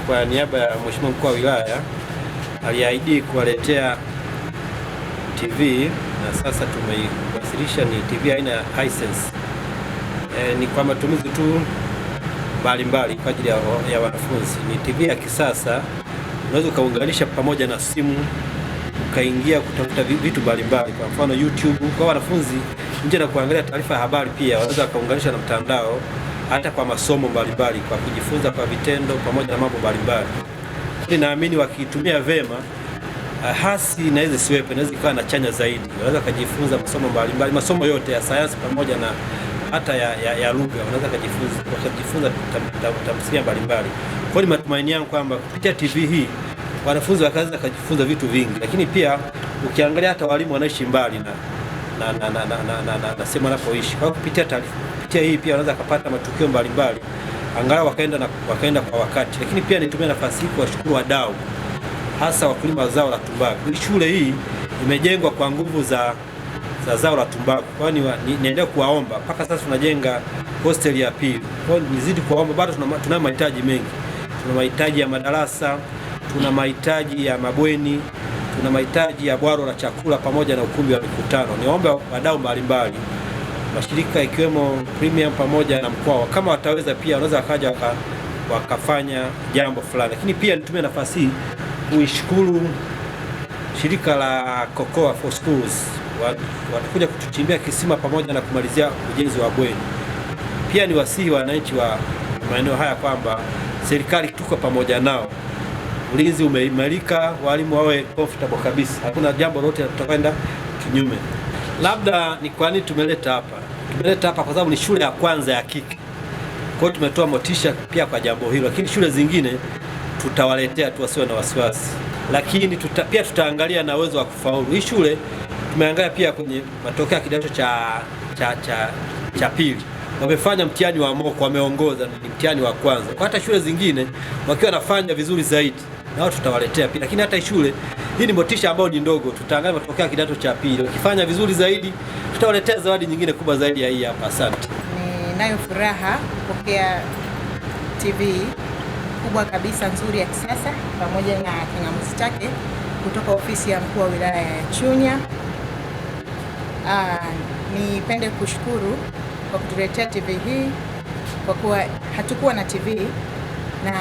kwa niaba ya Mheshimiwa Mkuu wa Wilaya aliahidi kuwaletea TV na sasa tumeiwasilisha. Ni TV aina ya Hisense. Ni kwa matumizi tu mbalimbali kwa ajili ya wanafunzi. Ni TV ya kisasa, unaweza ukaunganisha pamoja na simu ukaingia kutafuta vitu mbalimbali, kwa mfano YouTube. Kwa wanafunzi nje na kuangalia taarifa ya habari, pia wanaweza kaunganisha na mtandao hata kwa masomo mbalimbali, kwa kujifunza kwa vitendo pamoja na mambo mbalimbali. Naamini wakitumia vema, hasi inaweza siwepo, inaweza ikawa na chanya zaidi. Wanaweza kujifunza masomo mbalimbali, masomo yote ya sayansi pamoja na hata ya lugha, wanaweza kujifunza tamthilia mbalimbali. Kwa hiyo matumaini yangu kwamba kupitia TV hii wanafunzi wakaweza kujifunza vitu vingi, lakini pia ukiangalia hata walimu wanaishi mbali na sehemu wanapoishi. Kwa kupitia hii pia wanaweza kupata matukio mbalimbali, angalau wakaenda kwa wakati. Lakini pia nitumie nafasi hii kuwashukuru wadau, hasa wakulima wa zao la tumbaku. Shule hii imejengwa kwa nguvu za zao la tumbaku. Kwa hiyo niendelee kuwaomba, mpaka sasa tunajenga hostel ya pili. Kwa hiyo nizidi kuwaomba, bado tuna mahitaji mengi. Tuna mahitaji ya madarasa, tuna mahitaji ya mabweni, tuna mahitaji ya bwaro la chakula pamoja na ukumbi wa mikutano. Niombe wadau mbalimbali, mashirika ikiwemo Premium pamoja na mkoa, kama wataweza pia wanaweza wakaja wakafanya jambo fulani. Lakini pia nitumie nafasi hii kuishukuru shirika la Cocoa for Schools, watakuja kutuchimbia kisima pamoja na kumalizia ujenzi wa bweni. Pia ni wasihi wananchi wa maeneo haya kwamba serikali tuko pamoja nao. Ulinzi umeimarika, walimu wawe comfortable kabisa, hakuna jambo lolote tutakwenda kinyume. Labda ni kwa nini tumeleta hapa? Tumeleta hapa kwa sababu ni shule ya kwanza ya kike. Kwa hiyo tumetoa motisha pia kwa jambo hilo, lakini shule zingine tutawaletea tu, wasiwe na wasiwasi. Lakini pia tutaangalia na uwezo wa kufaulu. Hii shule tumeangalia pia kwenye matokeo ya kidato cha pili. Wamefanya mtihani wa moko, wameongoza, ni mtihani wa kwanza. Kwa hata shule zingine wakiwa wanafanya vizuri zaidi, na wao tutawaletea pia. Lakini hata shule hii ni motisha ambayo ni ndogo, tutaangalia matokeo ya kidato cha pili. Wakifanya vizuri zaidi, tutawaletea zawadi nyingine kubwa zaidi ya hii hapa. Asante. Ninayo furaha kupokea TV kubwa kabisa nzuri ya kisasa pamoja na kingamuzi chake kutoka ofisi ya mkuu wa wilaya ya Chunya. Nipende kushukuru kwa kutuletea TV hii, kwa kuwa hatukuwa na TV, na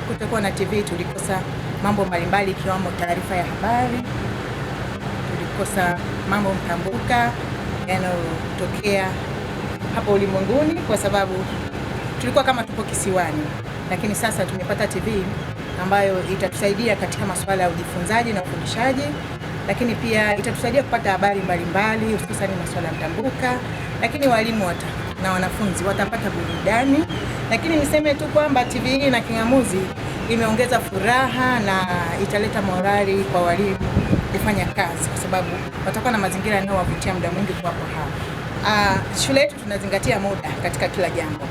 kutokuwa na TV tulikosa mambo mbalimbali ikiwamo taarifa ya habari, tulikosa mambo mtambuka yanayotokea hapo ulimwenguni, kwa sababu tulikuwa kama tupo kisiwani. Lakini sasa tumepata TV ambayo itatusaidia katika masuala ya ujifunzaji na ufundishaji, lakini pia itatusaidia kupata habari mbalimbali, hususan masuala ya mtambuka, lakini walimu na wanafunzi watapata burudani. Lakini niseme tu kwamba TV hii na kingamuzi imeongeza furaha na italeta morali kwa walimu kufanya kazi, kwa sababu watakuwa na mazingira yanayowavutia muda mwingi kuwapo hapa. Shule yetu tunazingatia muda katika kila jambo.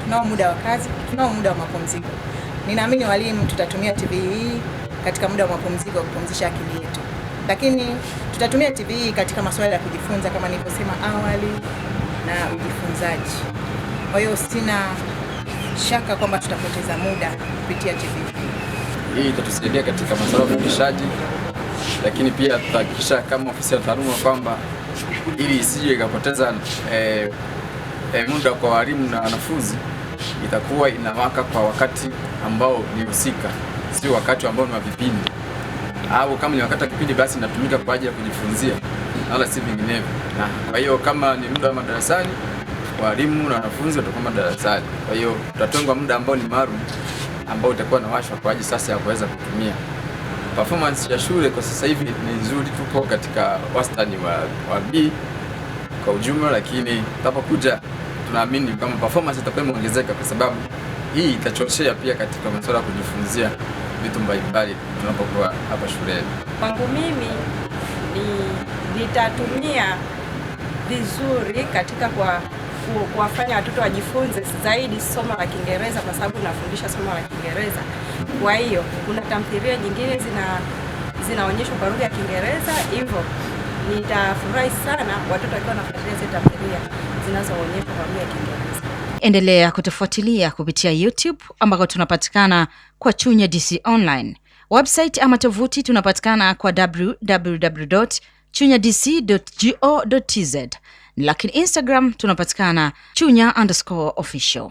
Tunao muda wa kazi, tunao muda wa mapumziko. Ninaamini walimu tutatumia TV hii katika muda wa mapumziko kupumzisha akili yetu, lakini tutatumia TV hii katika masuala ya kujifunza kama nilivyosema awali na ujifunzaji. Kwa hiyo sina shaka kwamba tutapoteza muda kupitia TV hii. Itatusaidia katika masuala ya ufundishaji, lakini pia tutahakikisha kama ofisi ya taaluma kwamba ili isije ikapoteza muda kwa walimu na wanafunzi, itakuwa inawaka kwa wakati ambao ni husika, sio wakati ambao ni wa vipindi, au kama ni wakati wa kipindi basi inatumika kwa ajili ya kujifunzia wala si vinginevyo. Na kwa hiyo kama ni muda wa madarasani, walimu na wanafunzi watakuwa madarasani. Kwa hiyo tutatenga muda ambao ni maalum ambao utakuwa na washwa kwa ajili sasa ya kuweza kutumia. Performance ya shule kwa sasa hivi ni nzuri, tupo katika wastani wa B kwa ujumla, lakini tutapokuja tunaamini kama performance itakuwa imeongezeka, kwa sababu hii itachochea pia katika masuala ya kujifunzia vitu mbalimbali tunapokuwa hapa shuleni. Kwangu mimi nitatumia vizuri katika kuwafanya watoto wajifunze zaidi somo la Kiingereza, kwa sababu nafundisha somo la Kiingereza. Kwa hiyo kuna tamthilia nyingine zinaonyeshwa kwa lugha ya Kiingereza, hivyo nitafurahi sana watoto wakiwa wanafuatilia zile tamthilia zinazoonyeshwa kwa lugha ya Kiingereza. endelea kutufuatilia kupitia YouTube ambako tunapatikana kwa Chunya DC Online. Website ama tovuti tunapatikana kwa www.chunyadc.go.tz. Lakini Instagram tunapatikana Chunya_official.